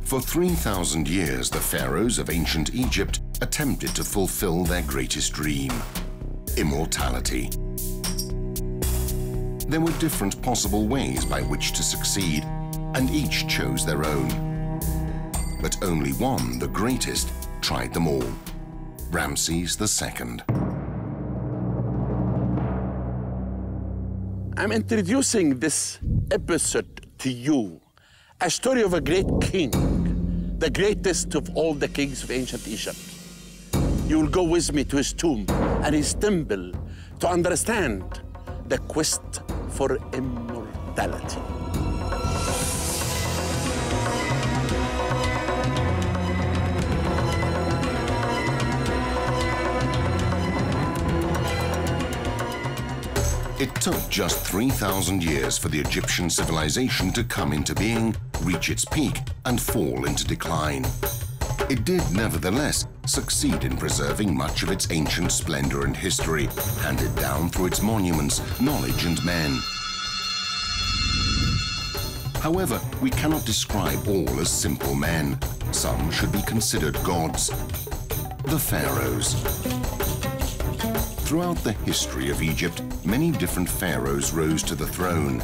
For 3,000 years, the pharaohs of ancient Egypt attempted to fulfill their greatest dream, immortality. There were different possible ways by which to succeed, and each chose their own. But only one, the greatest, tried them all, Ramses II. I'm introducing this episode to you, a story of a great king, the greatest of all the kings of ancient Egypt. You will go with me to his tomb and his temple to understand the quest for immortality. It took just 3,000 years for the Egyptian civilization to come into being, reach its peak, and fall into decline. It did, nevertheless, succeed in preserving much of its ancient splendor and history, handed down through its monuments, knowledge, and men. However, we cannot describe all as simple men. Some should be considered gods. The pharaohs. Throughout the history of Egypt, many different pharaohs rose to the throne.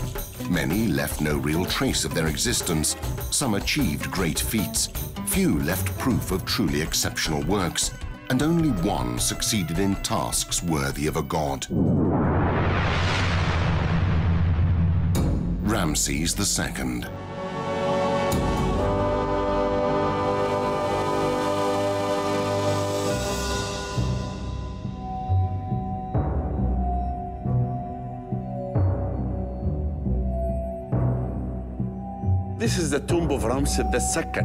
Many left no real trace of their existence. Some achieved great feats. Few left proof of truly exceptional works, and only one succeeded in tasks worthy of a god. Ramses II. This is the tomb of Ramses II.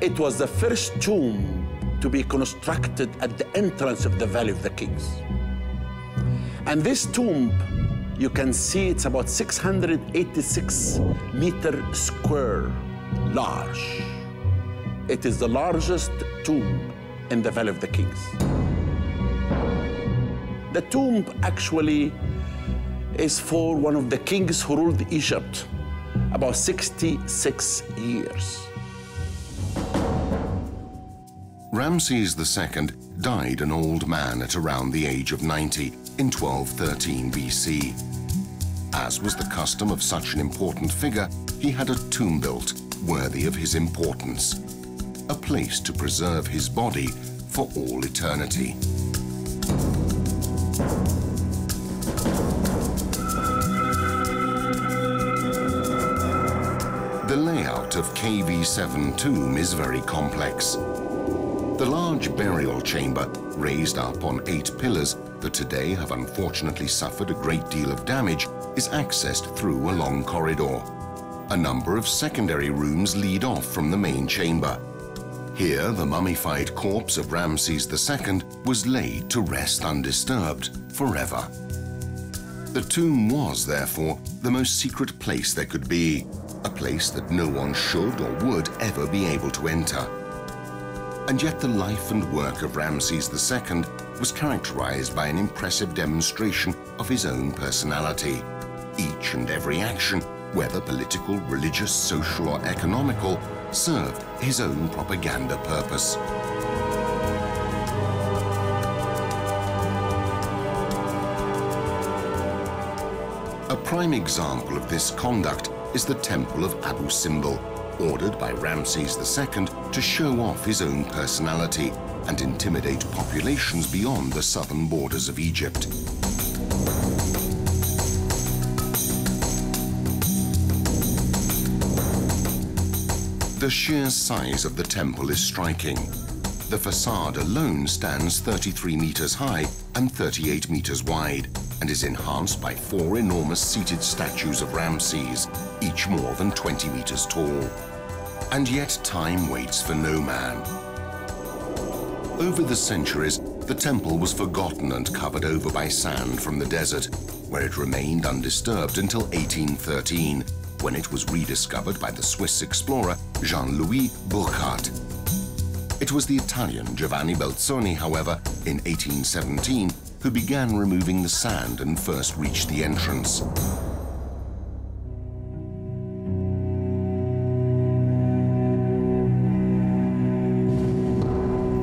It was the first tomb to be constructed at the entrance of the Valley of the Kings. And this tomb, you can see it's about 686 meters square large. It is the largest tomb in the Valley of the Kings. The tomb actually is for one of the kings who ruled Egypt about 66 years. Ramses II died an old man at around the age of 90 in 1213 BC. As was the custom of such an important figure, he had a tomb built worthy of his importance, a place to preserve his body for all eternity. The layout of KV7 tomb is very complex. The large burial chamber, raised up on 8 pillars that today have unfortunately suffered a great deal of damage, is accessed through a long corridor. A number of secondary rooms lead off from the main chamber. Here, the mummified corpse of Ramses II was laid to rest undisturbed forever. The tomb was, therefore, the most secret place there could be, a place that no one should or would ever be able to enter. And yet the life and work of Ramses II was characterized by an impressive demonstration of his own personality. Each and every action, whether political, religious, social, or economical, served his own propaganda purpose. A prime example of this conduct is the Temple of Abu Simbel, ordered by Ramses II to show off his own personality and intimidate populations beyond the southern borders of Egypt. The sheer size of the temple is striking. The facade alone stands 33 meters high and 38 meters wide, and is enhanced by 4 enormous seated statues of Ramses, each more than 20 meters tall. And yet time waits for no man. Over the centuries, the temple was forgotten and covered over by sand from the desert, where it remained undisturbed until 1813, when it was rediscovered by the Swiss explorer Jean-Louis Burckhardt. It was the Italian Giovanni Belzoni, however, in 1817, who began removing the sand and first reached the entrance.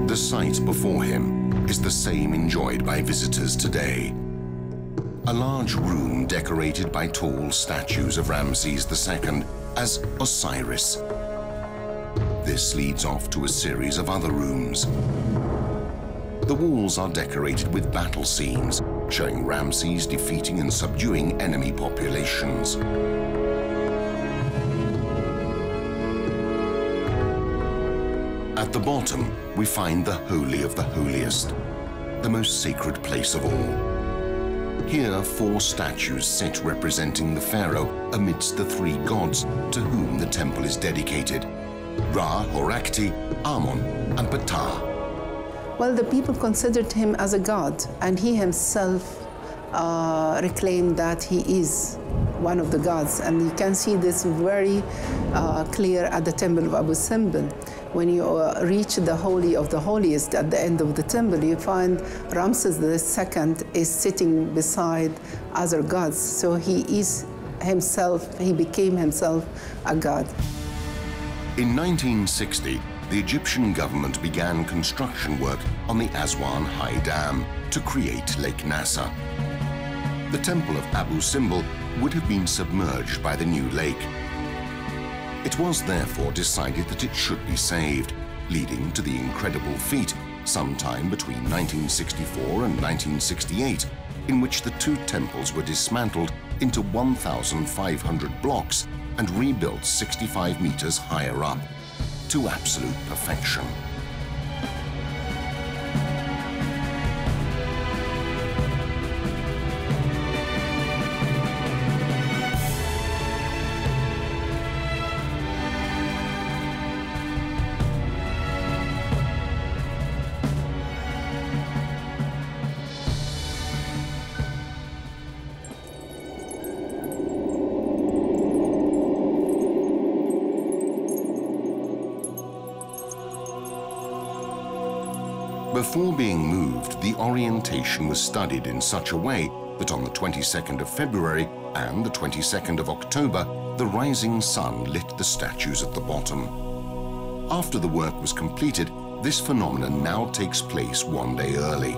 The sight before him is the same enjoyed by visitors today. A large room decorated by tall statues of Ramses II as Osiris. This leads off to a series of other rooms. The walls are decorated with battle scenes, showing Ramses defeating and subduing enemy populations. At the bottom, we find the Holy of the Holiest, the most sacred place of all. Here, 4 statues sit representing the pharaoh amidst the 3 gods to whom the temple is dedicated: Ra, Horakti, Amon, and Ptah. Well, the people considered him as a god, and he himself reclaimed that he is one of the gods. And you can see this very clear at the temple of Abu Simbel. When you reach the Holy of the Holiest at the end of the temple, you find Ramses II is sitting beside other gods. So he is himself, he became himself a god. In 1960, the Egyptian government began construction work on the Aswan High Dam to create Lake Nasser. The temple of Abu Simbel would have been submerged by the new lake. It was therefore decided that it should be saved, leading to the incredible feat sometime between 1964 and 1968, in which the 2 temples were dismantled into 1,500 blocks and rebuilt 65 meters higher up, to absolute perfection. Before being moved, the orientation was studied in such a way that on the 22nd of February and the 22nd of October, the rising sun lit the statues at the bottom. After the work was completed, this phenomenon now takes place one day early.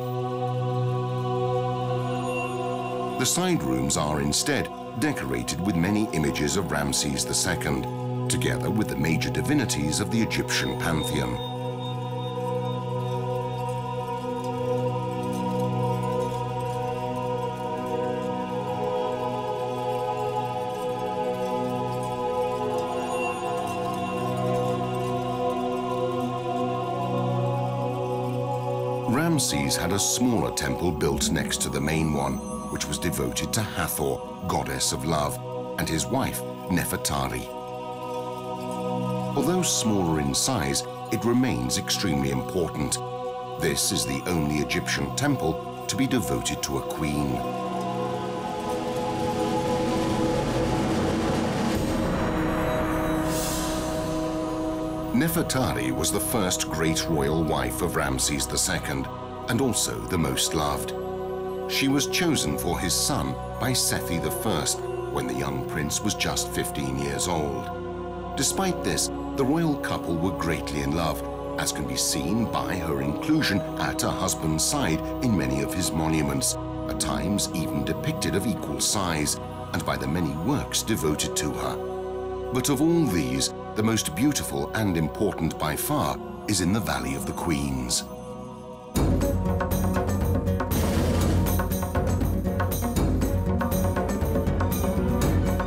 The side rooms are instead decorated with many images of Ramses II, together with the major divinities of the Egyptian pantheon. Ramses had a smaller temple built next to the main one, which was devoted to Hathor, goddess of love, and his wife, Nefertari. Although smaller in size, it remains extremely important. This is the only Egyptian temple to be devoted to a queen. Nefertari was the first great royal wife of Ramses II, and also the most loved. She was chosen for his son by Sethi I when the young prince was just 15 years old. Despite this, the royal couple were greatly in love, as can be seen by her inclusion at her husband's side in many of his monuments, at times even depicted of equal size, and by the many works devoted to her. But of all these, the most beautiful and important by far is in the Valley of the Queens.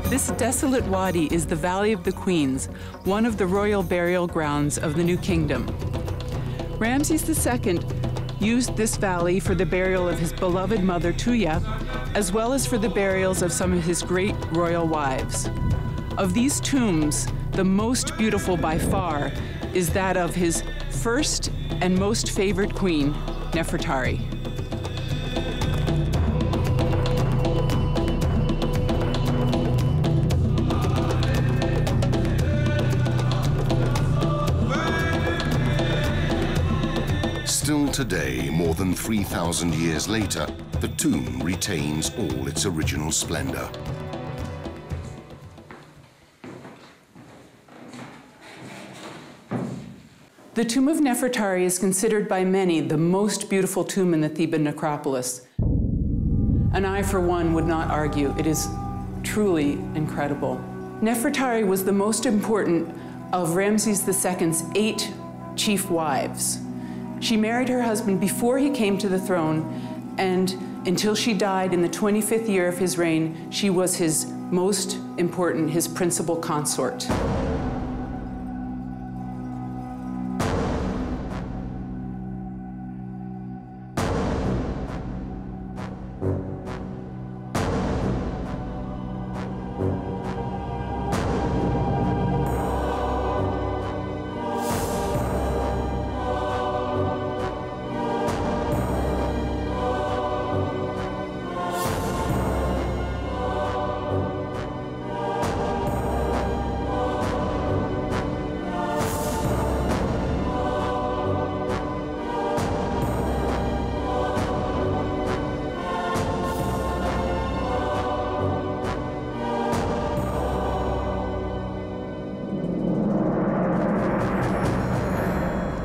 This desolate wadi is the Valley of the Queens, one of the royal burial grounds of the New Kingdom. Ramses II used this valley for the burial of his beloved mother Tuya, as well as for the burials of some of his great royal wives. Of these tombs, the most beautiful by far is that of his first and most favored queen, Nefertari. today, more than 3,000 years later, the tomb retains all its original splendor. The tomb of Nefertari is considered by many the most beautiful tomb in the Theban necropolis. And I, for one, would not argue. It is truly incredible. Nefertari was the most important of Ramses II's 8 chief wives. She married her husband before he came to the throne, and until she died in the 25th year of his reign, she was his most important, his principal consort.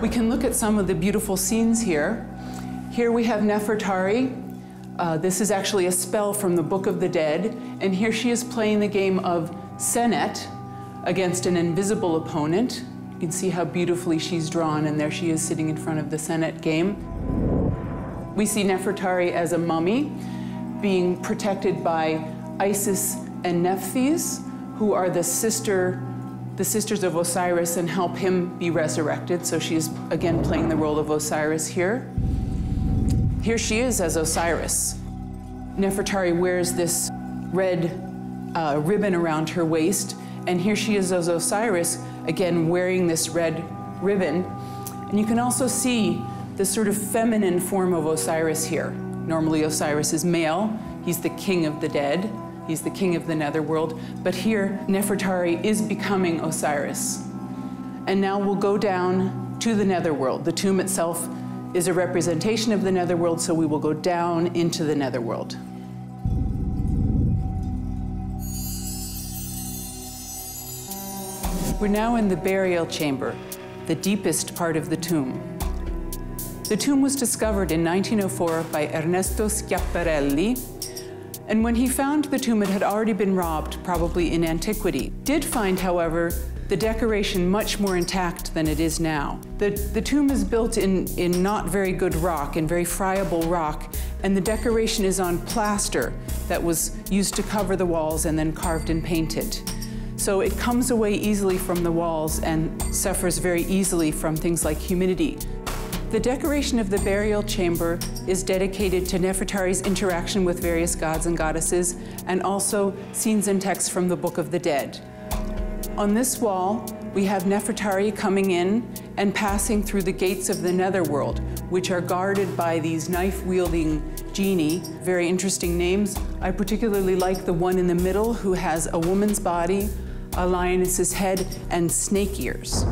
We can look at some of the beautiful scenes here. Here we have Nefertari. This is actually a spell from the Book of the Dead. And here she is playing the game of Senet against an invisible opponent. You can see how beautifully she's drawn, and there she is sitting in front of the Senet game. We see Nefertari as a mummy being protected by Isis and Nephthys, who are the sisters of Osiris and help him be resurrected. So she is again playing the role of Osiris here. Here she is as Osiris. Nefertari wears this red ribbon around her waist, and here she is as Osiris, again wearing this red ribbon. And you can also see this sort of feminine form of Osiris here. Normally Osiris is male, he's the king of the dead. He's the king of the netherworld, but here Nefertari is becoming Osiris. And now we'll go down to the netherworld. The tomb itself is a representation of the netherworld, so we will go down into the netherworld. We're now in the burial chamber, the deepest part of the tomb. The tomb was discovered in 1904 by Ernesto Schiaparelli. And when he found the tomb, it had already been robbed, probably in antiquity. Did find, however, the decoration much more intact than it is now. The tomb is built in not very good rock, in very friable rock, and the decoration is on plaster that was used to cover the walls and then carved and painted. So it comes away easily from the walls and suffers very easily from things like humidity. The decoration of the burial chamber is dedicated to Nefertari's interaction with various gods and goddesses, and also scenes and texts from the Book of the Dead. On this wall, we have Nefertari coming in and passing through the gates of the netherworld, which are guarded by these knife-wielding genii. Very interesting names. I particularly like the one in the middle, who has a woman's body, a lioness's head, and snake ears.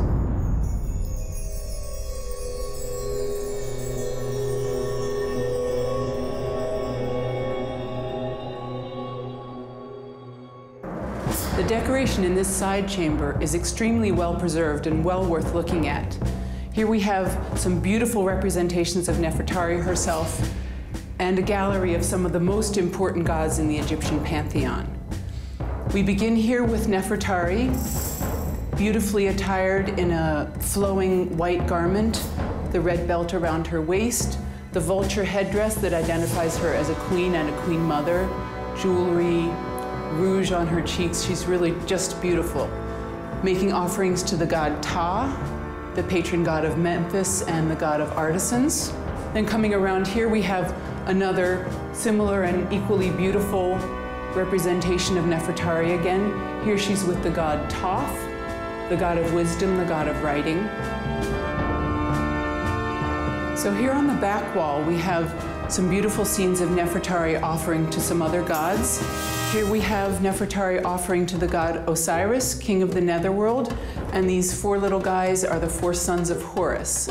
The decoration in this side chamber is extremely well preserved and well worth looking at. Here we have some beautiful representations of Nefertari herself and a gallery of some of the most important gods in the Egyptian pantheon. We begin here with Nefertari, beautifully attired in a flowing white garment, the red belt around her waist, the vulture headdress that identifies her as a queen and a queen mother, jewelry, rouge on her cheeks. She's really just beautiful. Making offerings to the god Ptah, the patron god of Memphis and the god of artisans. Then coming around here, we have another similar and equally beautiful representation of Nefertari again. Here she's with the god Thoth, the god of wisdom, the god of writing. So here on the back wall, we have some beautiful scenes of Nefertari offering to some other gods. Here we have Nefertari offering to the god Osiris, king of the netherworld, and these 4 little guys are the 4 sons of Horus.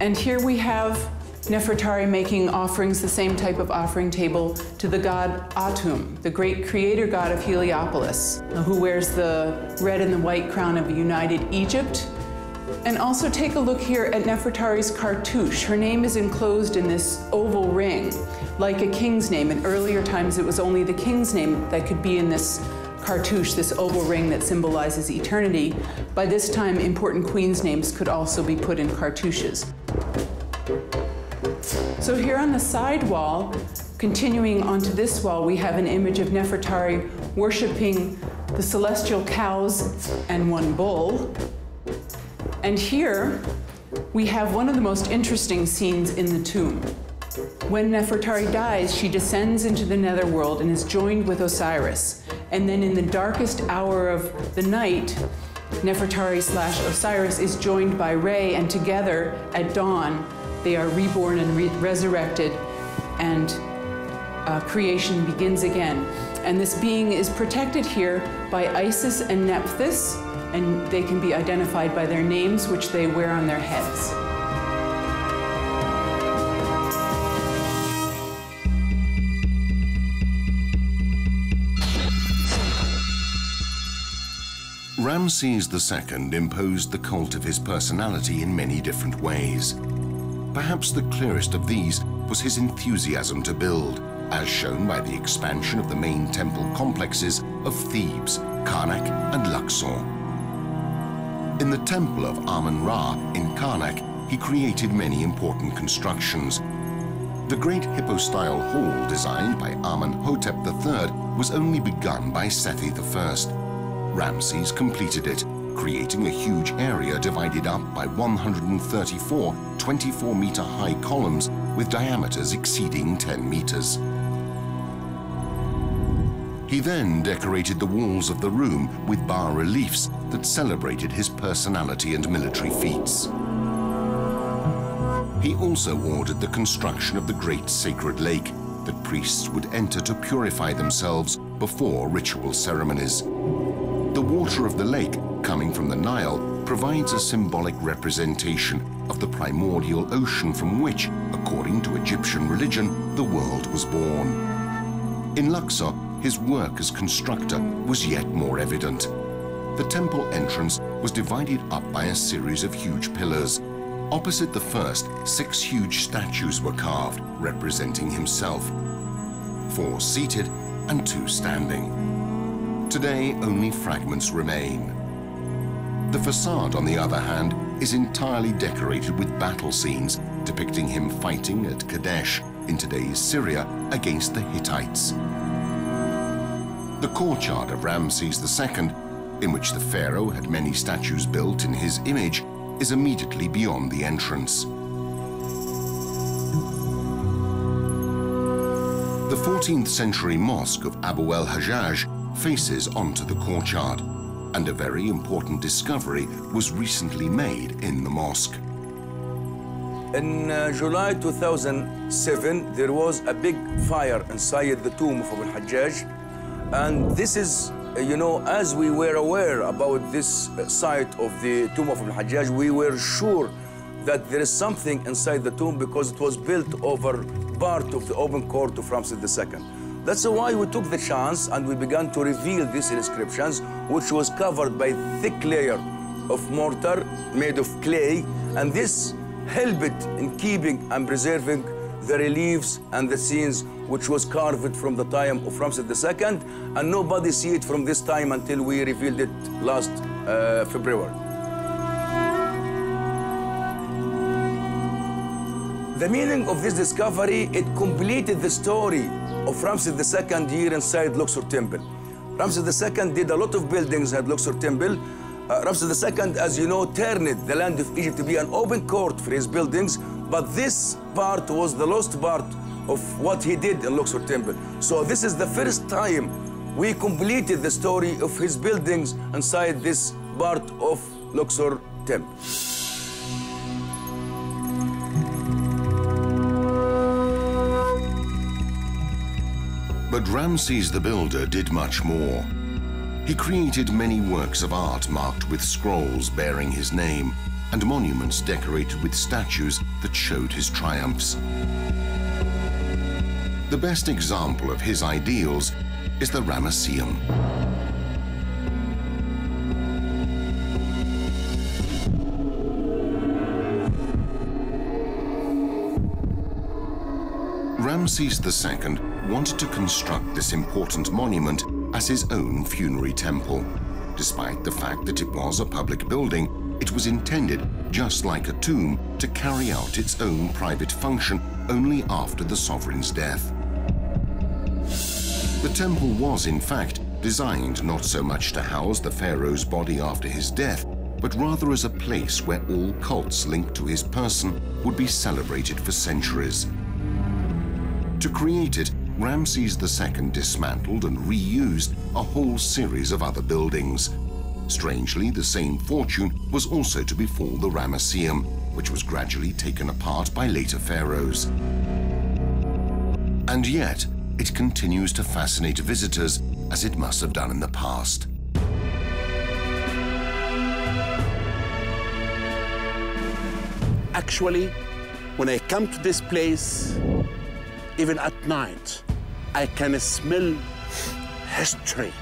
And here we have Nefertari making offerings, the same type of offering table, to the god Atum, the great creator god of Heliopolis, who wears the red and the white crown of a united Egypt. And also take a look here at Nefertari's cartouche. Her name is enclosed in this oval ring, like a king's name. In earlier times, it was only the king's name that could be in this cartouche, this oval ring that symbolizes eternity. By this time, important queens' names could also be put in cartouches. So here on the side wall, continuing onto this wall, we have an image of Nefertari worshiping the celestial cows and one bull. And here we have one of the most interesting scenes in the tomb. When Nefertari dies, she descends into the netherworld and is joined with Osiris. And then in the darkest hour of the night, Nefertari/Osiris is joined by Re, and together at dawn, they are reborn and resurrected, and creation begins again. And this being is protected here by Isis and Nephthys, and they can be identified by their names, which they wear on their heads. Ramses II imposed the cult of his personality in many different ways. Perhaps the clearest of these was his enthusiasm to build, as shown by the expansion of the main temple complexes of Thebes, Karnak, and Luxor. In the temple of Amun-Ra in Karnak, he created many important constructions. The great hypostyle hall designed by Amenhotep III was only begun by Sethi I. Ramses completed it, creating a huge area divided up by 134 24-meter-high columns with diameters exceeding 10 meters. He then decorated the walls of the room with bas-reliefs that celebrated his personality and military feats. He also ordered the construction of the great sacred lake that priests would enter to purify themselves before ritual ceremonies. The water of the lake, coming from the Nile, provides a symbolic representation of the primordial ocean from which, according to Egyptian religion, the world was born. In Luxor, his work as constructor was yet more evident. The temple entrance was divided up by a series of huge pillars. Opposite the first, 6 huge statues were carved, representing himself, 4 seated and 2 standing. Today, only fragments remain. The facade, on the other hand, is entirely decorated with battle scenes depicting him fighting at Kadesh in today's Syria against the Hittites. The courtyard of Ramses II, in which the pharaoh had many statues built in his image, is immediately beyond the entrance. The 14th century mosque of Abu el-Hajjaj faces onto the courtyard, and a very important discovery was recently made in the mosque. In July 2007, there was a big fire inside the tomb of Abu el-Hajjaj. And this is, as we were aware about this site of the tomb of Abu el-Hajjaj, we were sure that there is something inside the tomb because it was built over part of the open court of Ramses II. That's why we took the chance and we began to reveal these inscriptions, which was covered by a thick layer of mortar made of clay, and this helped in keeping and preserving the reliefs and the scenes which was carved from the time of Ramses II, and nobody see it from this time until we revealed it last February. The meaning of this discovery, it completed the story of Ramses II here inside Luxor Temple. Ramses II did a lot of buildings at Luxor Temple. Ramses II, as you know, turned the land of Egypt to be an open court for his buildings, but this part was the lost part of what he did in Luxor Temple. So this is the first time we completed the story of his buildings inside this part of Luxor Temple. But Ramses the Builder did much more. He created many works of art marked with scrolls bearing his name, and monuments decorated with statues that showed his triumphs. The best example of his ideals is the Ramesseum. Ramses II wanted to construct this important monument as his own funerary temple. Despite the fact that it was a public building, it was intended, just like a tomb, to carry out its own private function only after the sovereign's death. The temple was, in fact, designed not so much to house the pharaoh's body after his death, but rather as a place where all cults linked to his person would be celebrated for centuries. To create it, Ramses II dismantled and reused a whole series of other buildings. Strangely, the same fortune was also to befall the Ramesseum, which was gradually taken apart by later pharaohs. And yet, it continues to fascinate visitors as it must have done in the past. Actually, when I come to this place, even at night, I can smell history.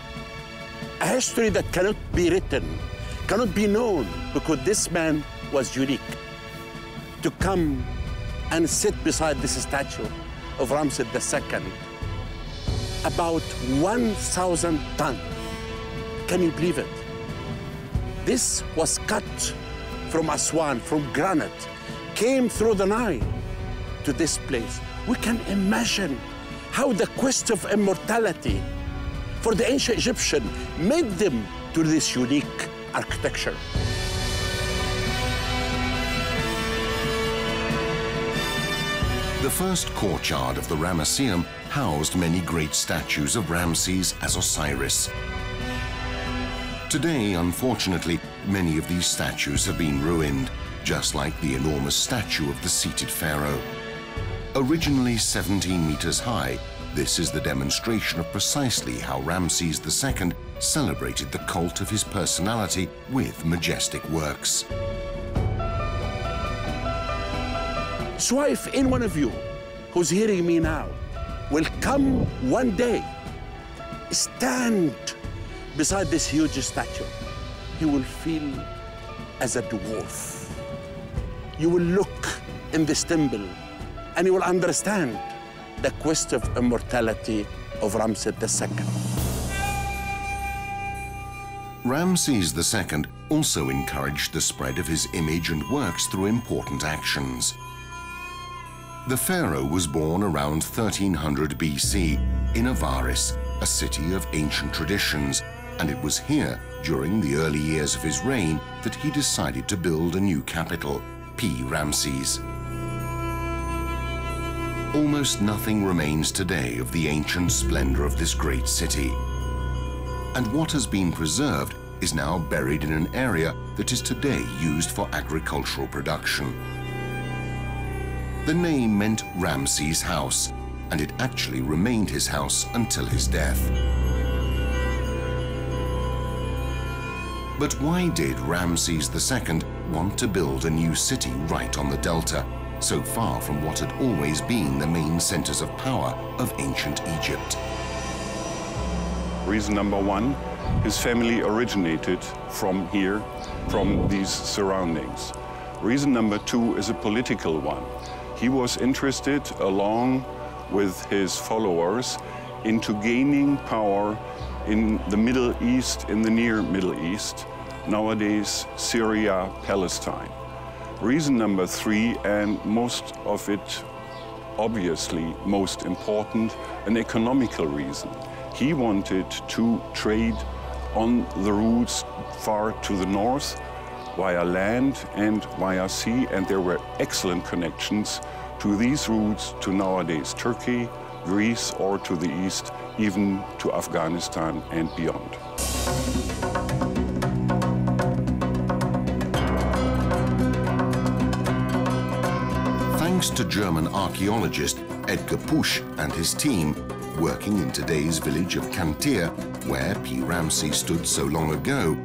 A history that cannot be written, cannot be known, because this man was unique. To come and sit beside this statue of Ramses II, about 1,000 tons. Can you believe it? This was cut from Aswan, from granite, came through the Nile to this place. We can imagine how the quest of immortality for the ancient Egyptian made them to this unique architecture. The first courtyard of the Ramesseum housed many great statues of Ramses as Osiris. Today, unfortunately, many of these statues have been ruined, just like the enormous statue of the seated pharaoh. Originally 17 meters high, this is the demonstration of precisely how Ramses II celebrated the cult of his personality with majestic works. So if any one of you who's hearing me now will come one day, stand beside this huge statue, you will feel as a dwarf. You will look in this temple and you will understand the quest of immortality of Ramses II. Ramses II also encouraged the spread of his image and works through important actions. The pharaoh was born around 1300 BC in Avaris, a city of ancient traditions, and it was here, during the early years of his reign, that he decided to build a new capital, P. Ramses. Almost nothing remains today of the ancient splendor of this great city. And what has been preserved is now buried in an area that is today used for agricultural production. The name meant Ramses' house, and it actually remained his house until his death. But why did Ramses II want to build a new city right on the delta, so far from what had always been the main centers of power of ancient Egypt? Reason number one, his family originated from here, from these surroundings. Reason number two is a political one. He was interested, along with his followers, into gaining power in the Middle East, in the near Middle East, nowadays Syria, Palestine. Reason number three, and most of it obviously most important, an economical reason. He wanted to trade on the routes far to the north, via land and via sea, and there were excellent connections to these routes to nowadays Turkey, Greece, or to the east, even to Afghanistan and beyond. Thanks to German archaeologist Edgar Pusch and his team, working in today's village of Cantir, where P. Ramses stood so long ago,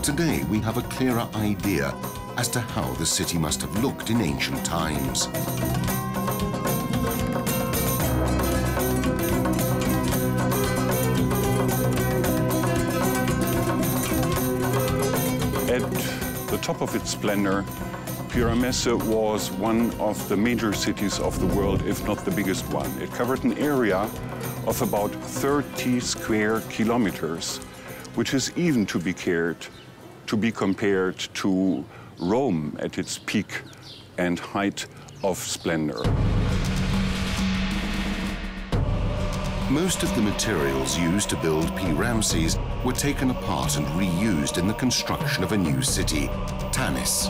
today we have a clearer idea as to how the city must have looked in ancient times. At the top of its splendor, Ramses was one of the major cities of the world, if not the biggest one. It covered an area of about 30 square kilometers, which is even to be compared to Rome at its peak and height of splendor. Most of the materials used to build Ramses were taken apart and reused in the construction of a new city, Tanis.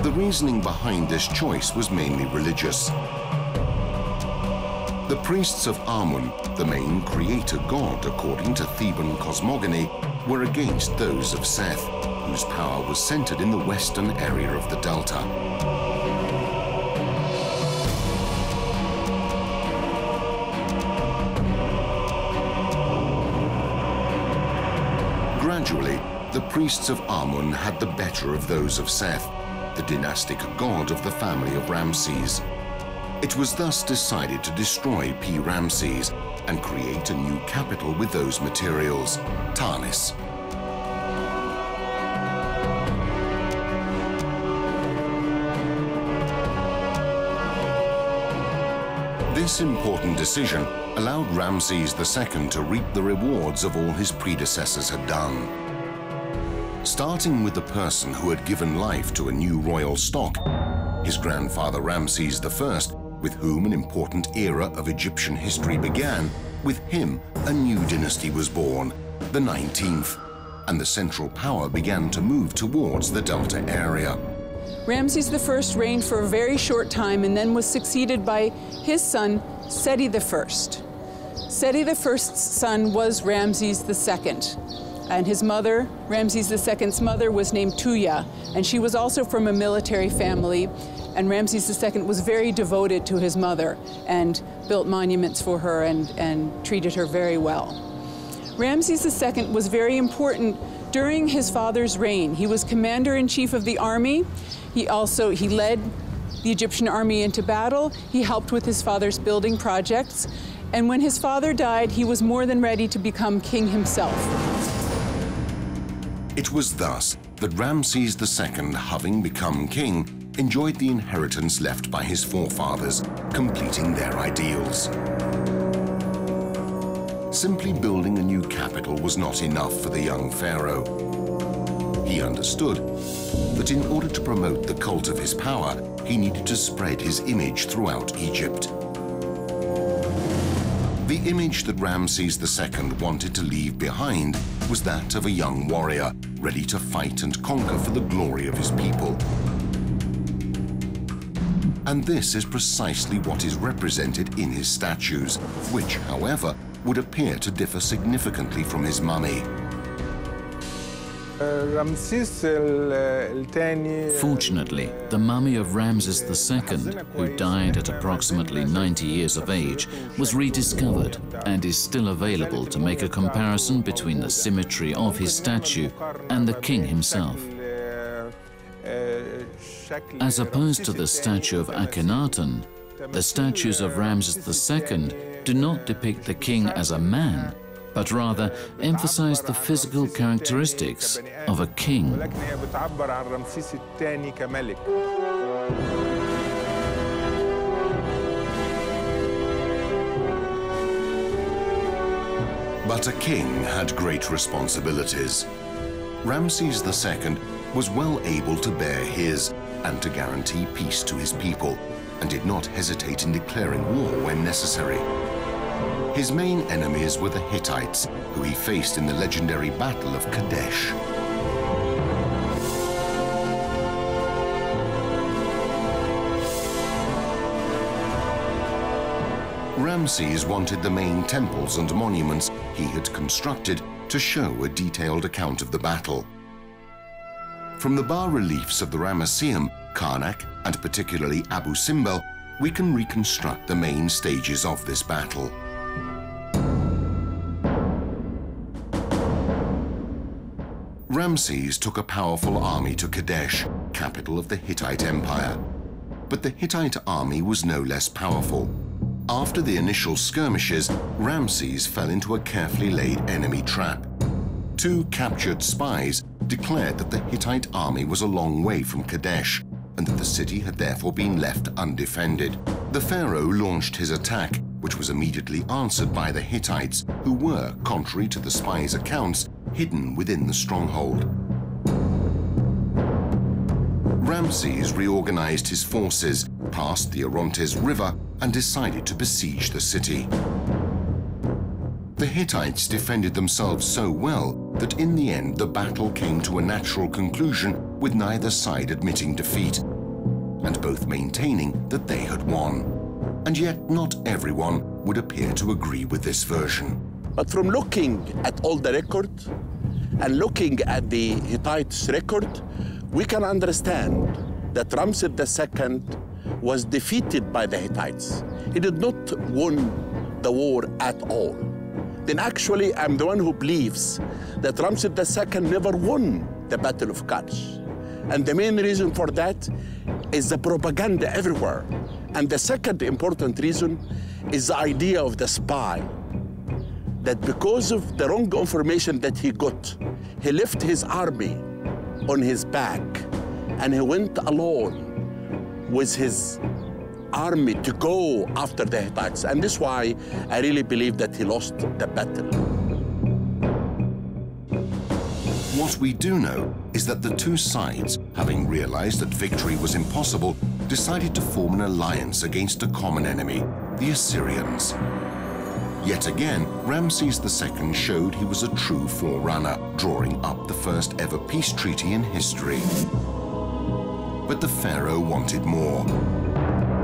The reasoning behind this choice was mainly religious. The priests of Amun, the main creator god according to Theban cosmogony, were against those of Seth, whose power was centered in the western area of the delta. Gradually, the priests of Amun had the better of those of Seth, the dynastic god of the family of Ramses. It was thus decided to destroy Ramses and create a new capital with those materials, Tanis. This important decision allowed Ramses II to reap the rewards of all his predecessors had done. Starting with the person who had given life to a new royal stock, his grandfather Ramses I, with whom an important era of Egyptian history began. With him, a new dynasty was born, the 19th, and the central power began to move towards the delta area. Ramses I reigned for a very short time and then was succeeded by his son, Seti I. Seti I's son was Ramses II, and his mother, Ramses II's mother, was named Tuya, and she was also from a military family, and Ramses II was very devoted to his mother and built monuments for her and treated her very well. Ramses II was very important during his father's reign. He was commander-in-chief of the army. He led the Egyptian army into battle. He helped with his father's building projects. And when his father died, he was more than ready to become king himself. It was thus that Ramses II, having become king, enjoyed the inheritance left by his forefathers, completing their ideals. Simply building a new capital was not enough for the young pharaoh. He understood that in order to promote the cult of his power, he needed to spread his image throughout Egypt. The image that Ramses II wanted to leave behind was that of a young warrior, ready to fight and conquer for the glory of his people. And this is precisely what is represented in his statues, which, however, would appear to differ significantly from his mummy. Fortunately, the mummy of Ramses II, who died at approximately 90 years of age, was rediscovered and is still available to make a comparison between the symmetry of his statue and the king himself. As opposed to the statue of Akhenaten, the statues of Ramses II do not depict the king as a man, but rather emphasize the physical characteristics of a king. But a king had great responsibilities. Ramses II was well able to bear his and to guarantee peace to his people, and did not hesitate in declaring war when necessary. His main enemies were the Hittites, who he faced in the legendary Battle of Kadesh. Ramses wanted the main temples and monuments he had constructed to show a detailed account of the battle. From the bas-reliefs of the Ramesseum, Karnak, and particularly Abu Simbel, we can reconstruct the main stages of this battle. Ramses took a powerful army to Kadesh, capital of the Hittite Empire. But the Hittite army was no less powerful. After the initial skirmishes, Ramses fell into a carefully laid enemy trap. 2 captured spies declared that the Hittite army was a long way from Kadesh and that the city had therefore been left undefended. The pharaoh launched his attack, which was immediately answered by the Hittites, who were, contrary to the spies' accounts, hidden within the stronghold. Ramses reorganized his forces, passed the Orontes River, and decided to besiege the city. The Hittites defended themselves so well that in the end the battle came to a natural conclusion, with neither side admitting defeat, and both maintaining that they had won. And yet not everyone would appear to agree with this version. But from looking at all the record and looking at the Hittites' record, we can understand that Ramses II was defeated by the Hittites. He did not win the war at all. Then actually, I'm the one who believes that Ramses II never won the Battle of Kadesh. And the main reason for that is the propaganda everywhere. And the second important reason is the idea of the spy. That because of the wrong information that he got, he left his army on his back and he went alone with his army to go after the Hittites. And this is why I really believe that he lost the battle. What we do know is that the 2 sides, having realized that victory was impossible, decided to form an alliance against a common enemy, the Assyrians. Yet again, Ramses II showed he was a true forerunner, drawing up the first ever peace treaty in history. But the pharaoh wanted more.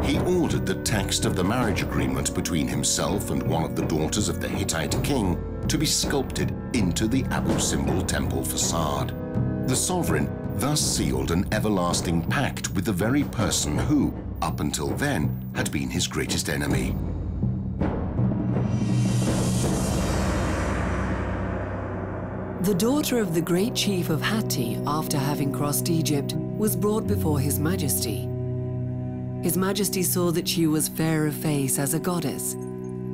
He ordered the text of the marriage agreement between himself and one of the daughters of the Hittite king to be sculpted into the Abu Simbel temple facade. The sovereign thus sealed an everlasting pact with the very person who, up until then, had been his greatest enemy. The daughter of the great chief of Hatti, after having crossed Egypt, was brought before His Majesty. His Majesty saw that she was fair of face as a goddess.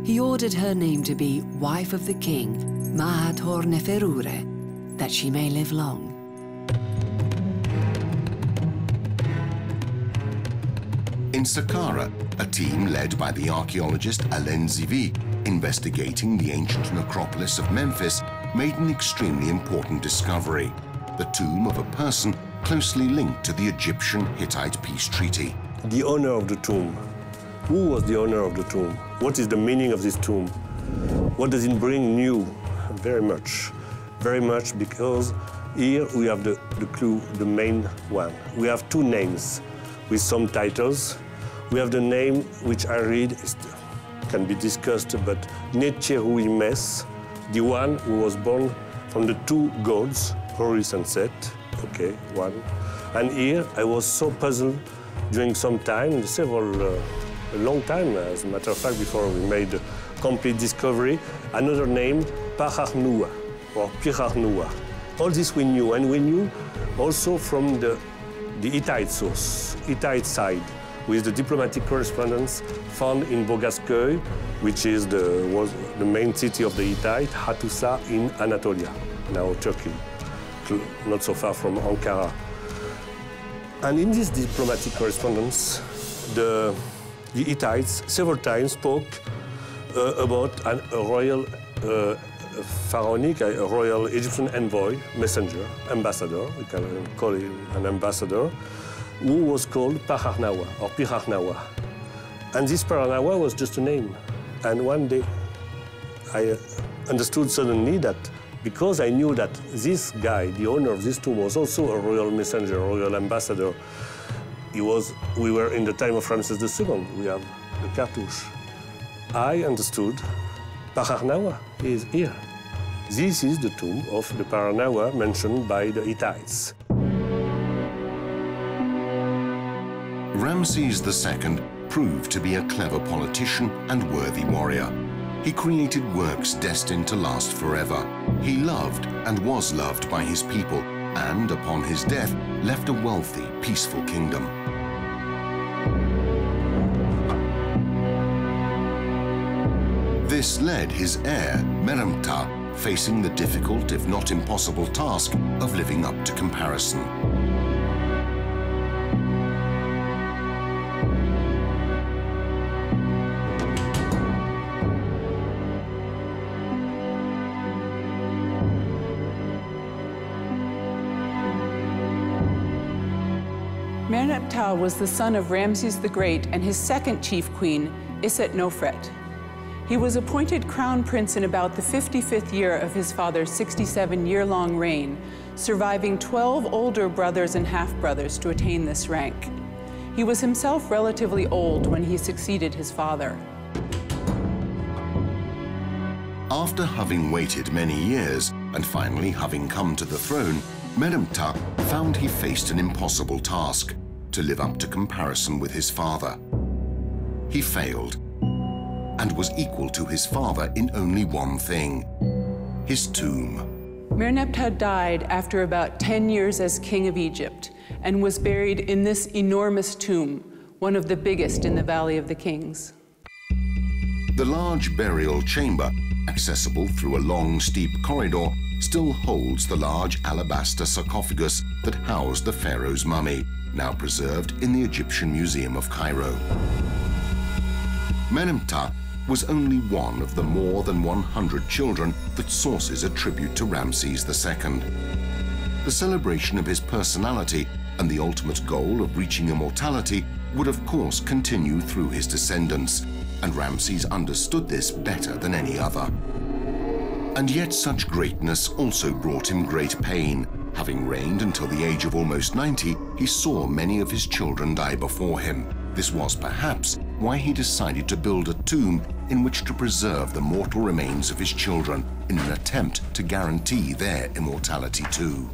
He ordered her name to be wife of the king, Mahat Hor Neferure, that she may live long. In Saqqara, a team led by the archaeologist Alen Zivi, investigating the ancient necropolis of Memphis, made an extremely important discovery: the tomb of a person closely linked to the Egyptian-Hittite peace treaty. The owner of the tomb. Who was the owner of the tomb? What is the meaning of this tomb? What does it bring new? Very much, because here we have the clue, the main one. We have 2 names with some titles. We have the name which I read, can be discussed, but Necheruimes, the one who was born from the 2 gods, Horus and Set. Okay, one. And here I was so puzzled during some time, a long time, as a matter of fact, before we made a complete discovery. Another name, Paharnoua, or Pirarnoua. All this we knew, and we knew also from the Hittite source, Hittite side, with the diplomatic correspondence found in Bogasköy, which is was the main city of the Hittite, Hattusa in Anatolia, now Turkey, not so far from Ankara. And in this diplomatic correspondence, the Hittites several times spoke about a royal pharaonic, a royal Egyptian envoy, messenger, ambassador, we can call him an ambassador, who was called Paharnawa or Pirarnawa. And this Pirarnawa was just a name. And one day I understood suddenly that because I knew that this guy, the owner of this tomb, was also a royal messenger, a royal ambassador. We were in the time of Ramses II. We have the cartouche. I understood Paharnawa is here. This is the tomb of the Paharnawa mentioned by the Hittites. Ramses II proved to be a clever politician and worthy warrior. He created works destined to last forever. He loved and was loved by his people, and upon his death, left a wealthy, peaceful kingdom. This led his heir, Meneptah, facing the difficult, if not impossible, task of living up to comparison. Meneptah was the son of Ramses the Great and his second chief queen, Iset-Nofret. He was appointed crown prince in about the 55th year of his father's 67-year-long reign, surviving 12 older brothers and half-brothers to attain this rank. He was himself relatively old when he succeeded his father. After having waited many years and finally having come to the throne, Meneptah found he faced an impossible task: to live up to comparison with his father. He failed and was equal to his father in only one thing: his tomb. Meneptah died after about 10 years as king of Egypt and was buried in this enormous tomb, one of the biggest in the Valley of the Kings. The large burial chamber, accessible through a long, steep corridor, still holds the large alabaster sarcophagus that housed the pharaoh's mummy, now preserved in the Egyptian Museum of Cairo. Meneptah was only one of the more than 100 children that sources attribute to Ramses II. The celebration of his personality and the ultimate goal of reaching immortality would of course continue through his descendants, and Ramses understood this better than any other. And yet such greatness also brought him great pain. Having reigned until the age of almost 90, he saw many of his children die before him. This was perhaps why he decided to build a tomb in which to preserve the mortal remains of his children in an attempt to guarantee their immortality too.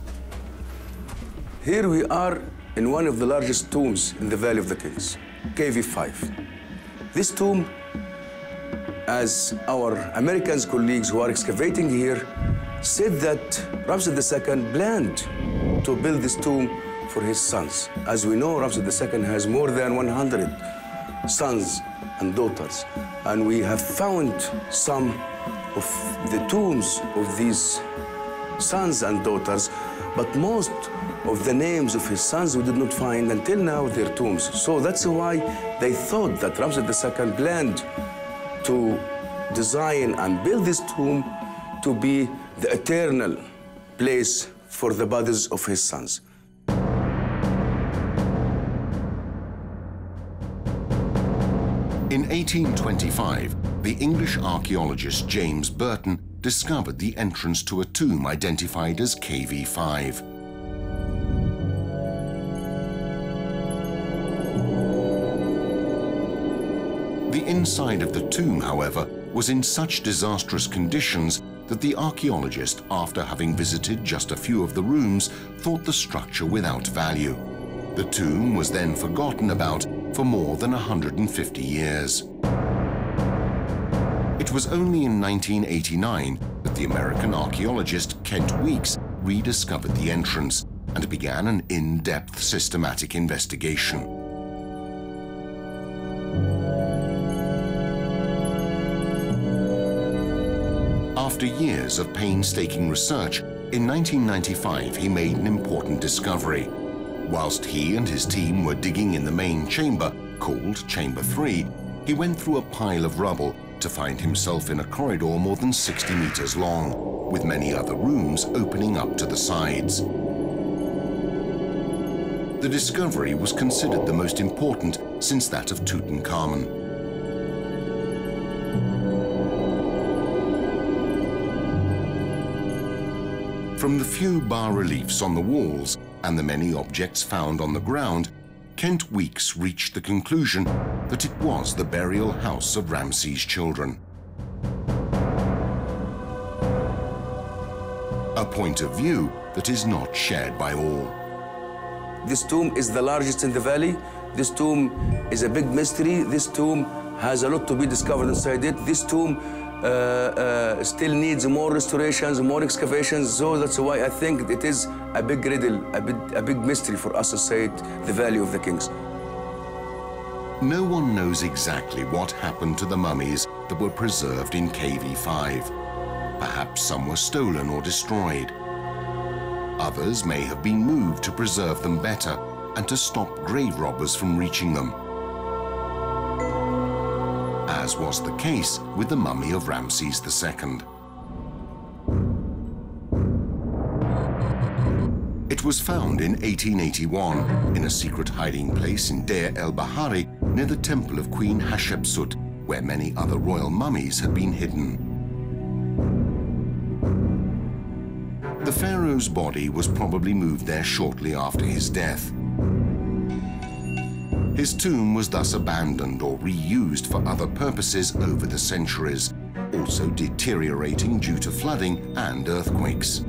Here we are in one of the largest tombs in the Valley of the Kings, KV5. This tomb, as our American colleagues who are excavating here said, that Ramses II planned to build this tomb for his sons. As we know, Ramses II has more than 100 sons and daughters, and we have found some of the tombs of these sons and daughters, but most of the names of his sons we did not find until now their tombs. So that's why they thought that Ramses II planned to design and build this tomb to be the eternal place for the bodies of his sons. In 1825, the English archaeologist James Burton discovered the entrance to a tomb identified as KV5. The inside of the tomb, however, was in such disastrous conditions that the archaeologist, after having visited just a few of the rooms, thought the structure without value. The tomb was then forgotten about for more than 150 years. It was only in 1989 that the American archaeologist Kent Weeks rediscovered the entrance and began an in-depth systematic investigation. After years of painstaking research, in 1995 he made an important discovery. Whilst he and his team were digging in the main chamber, called Chamber 3, he went through a pile of rubble to find himself in a corridor more than 60 meters long, with many other rooms opening up to the sides. The discovery was considered the most important since that of Tutankhamun. From the few bas-reliefs on the walls and the many objects found on the ground, Kent Weeks reached the conclusion that it was the burial house of Ramses' children. A point of view that is not shared by all. This tomb is the largest in the valley. This tomb is a big mystery. This tomb has a lot to be discovered inside it. This tomb still needs more restorations, more excavations. So that's why I think it is a big riddle, a big mystery for us to say the value of the kings. No one knows exactly what happened to the mummies that were preserved in KV5. Perhaps some were stolen or destroyed. Others may have been moved to preserve them better and to stop grave robbers from reaching them, as was the case with the mummy of Ramses II. It was found in 1881 in a secret hiding place in Deir el-Bahari near the temple of Queen Hatshepsut, where many other royal mummies had been hidden. The pharaoh's body was probably moved there shortly after his death. His tomb was thus abandoned or reused for other purposes over the centuries, also deteriorating due to flooding and earthquakes.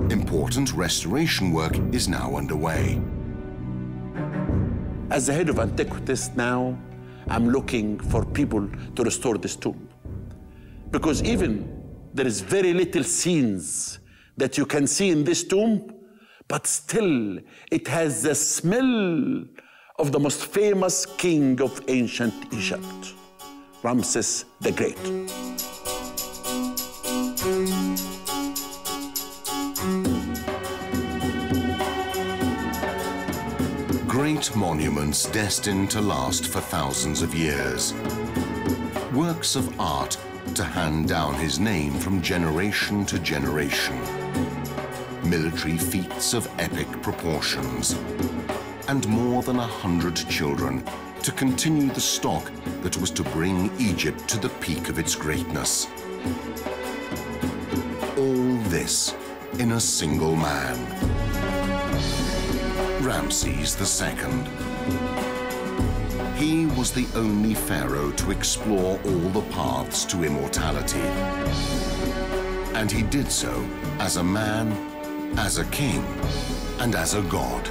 Important restoration work is now underway. As the head of Antiquities now, I'm looking for people to restore this tomb. Because even there is very little scenes that you can see in this tomb, but still it has the smell of the most famous king of ancient Egypt, Ramses the Great. Great monuments destined to last for thousands of years. Works of art to hand down his name from generation to generation. Military feats of epic proportions. And more than 100 children to continue the stock that was to bring Egypt to the peak of its greatness. All this in a single man. Ramses II. He was the only pharaoh to explore all the paths to immortality. And he did so as a man, as a king, and as a god.